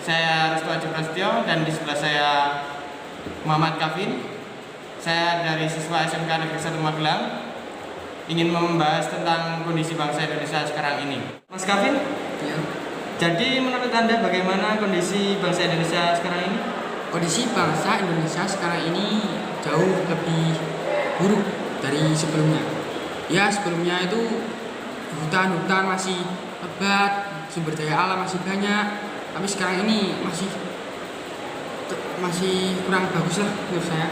Saya Restu Aji Prasetyo dan di sebelah saya Muhammad Kavin. Saya dari siswa SMK Negeri 1 Magelang ingin membahas tentang kondisi bangsa Indonesia sekarang ini. Mas Kavin? Ya. Jadi menurut Anda bagaimana kondisi bangsa Indonesia sekarang ini? Kondisi bangsa Indonesia sekarang ini jauh lebih buruk dari sebelumnya. Ya, sebelumnya itu hutan-hutan masih lebat, sumber daya alam masih banyak. Tapi sekarang ini masih kurang bagus lah menurut saya.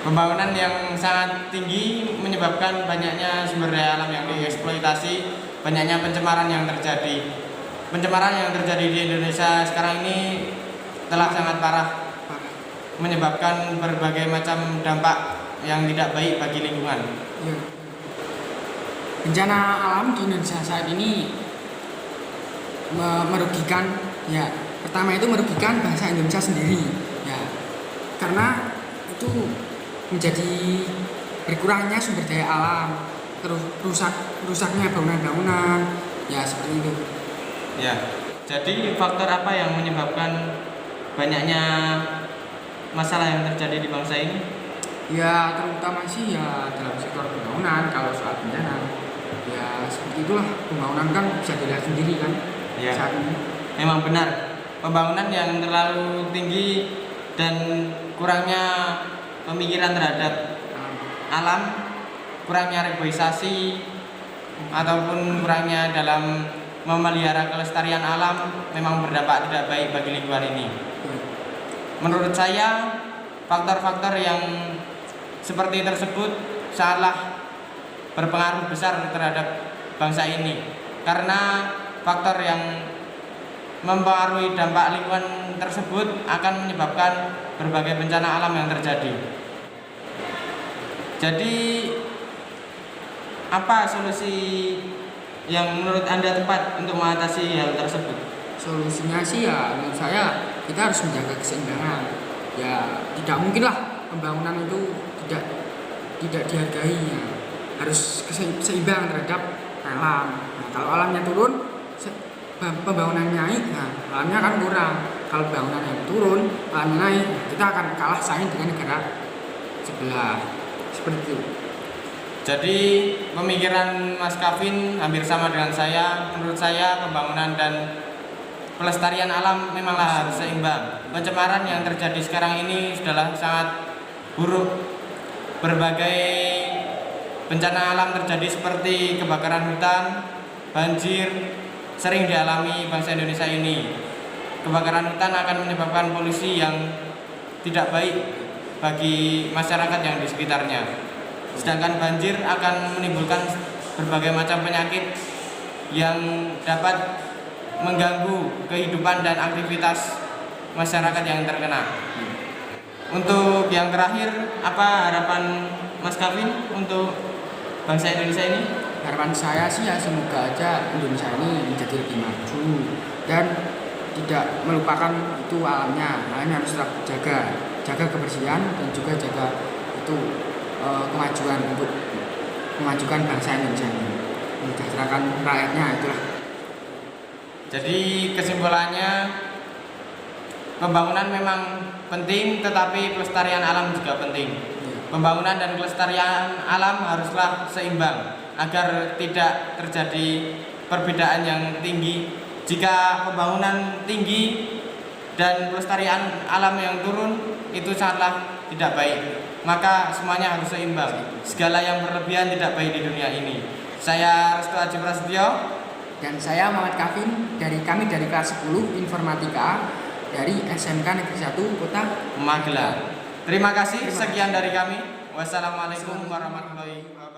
Pembangunan yang sangat tinggi menyebabkan banyaknya sumber daya alam yang dieksploitasi, banyaknya pencemaran yang terjadi. Pencemaran yang terjadi di Indonesia sekarang ini telah sangat parah, menyebabkan berbagai macam dampak yang tidak baik bagi lingkungan. Ya. Bencana alam di Indonesia saat ini merugikan, ya, pertama itu merugikan bangsa Indonesia sendiri, ya, karena itu menjadi berkurangnya sumber daya alam, terus rusaknya bangunan-bangunan, ya seperti itu. Ya, jadi faktor apa yang menyebabkan banyaknya masalah yang terjadi di bangsa ini? Ya, terutama sih ya dalam sektor pembangunan. Kalau soal bencana, ya seperti itulah, pembangunan kan bisa dilihat sendiri kan. Ya, saat ini memang benar, pembangunan yang terlalu tinggi dan kurangnya pemikiran terhadap alam, kurangnya reboisasi ataupun kurangnya dalam memelihara kelestarian alam memang berdampak tidak baik bagi lingkungan ini. Menurut saya, faktor-faktor yang seperti tersebut sangatlah berpengaruh besar terhadap bangsa ini, karena faktor yang mempengaruhi dampak lingkungan tersebut akan menyebabkan berbagai bencana alam yang terjadi. Jadi, apa solusi yang menurut Anda tepat untuk mengatasi hal tersebut? solusinya sih ya menurut saya kita harus menjaga keseimbangan. Ya, tidak mungkin lah pembangunan itu tidak dihargai, ya. Harus seimbang terhadap alam. Nah, kalau alamnya turun, pembangunan naik, nah alamnya akan kurang. Kalau pembangunan yang turun, alamnya naik, kita akan kalah saing dengan negara sebelah. Seperti itu. Jadi pemikiran Mas Kavin hampir sama dengan saya. Menurut saya pembangunan dan pelestarian alam memanglah harus seimbang. Pencemaran yang terjadi sekarang ini sudahlah sangat buruk. Berbagai bencana alam terjadi seperti kebakaran hutan, banjir, sering dialami bangsa Indonesia ini. Kebakaran hutan akan menyebabkan polusi yang tidak baik bagi masyarakat yang di sekitarnya. Sedangkan banjir akan menimbulkan berbagai macam penyakit yang dapat mengganggu kehidupan dan aktivitas masyarakat yang terkena. Untuk yang terakhir, apa harapan Mas Kavin untuk bangsa Indonesia ini? Harapan saya sih ya semoga aja Indonesia ini menjadi lebih maju dan tidak melupakan itu alamnya. Alamnya harus tetap jaga kebersihan dan juga jaga itu kemajuan untuk memajukan bangsa Indonesia ini, mensejahterakan rakyatnya, itulah. Jadi kesimpulannya, pembangunan memang penting, tetapi pelestarian alam juga penting. Pembangunan dan kelestarian alam haruslah seimbang agar tidak terjadi perbedaan yang tinggi. Jika pembangunan tinggi dan pelestarian alam yang turun, itu sangatlah tidak baik. Maka semuanya harus seimbang. Segala yang berlebihan tidak baik di dunia ini. Saya Restu Aji Prasetyo Dan saya Muhammad Kavin dari kelas 10 Informatika dari SMK Negeri 1 Kota Magelang. Terima kasih. Sekian dari kami. Wassalamualaikum warahmatullahi wabarakatuh.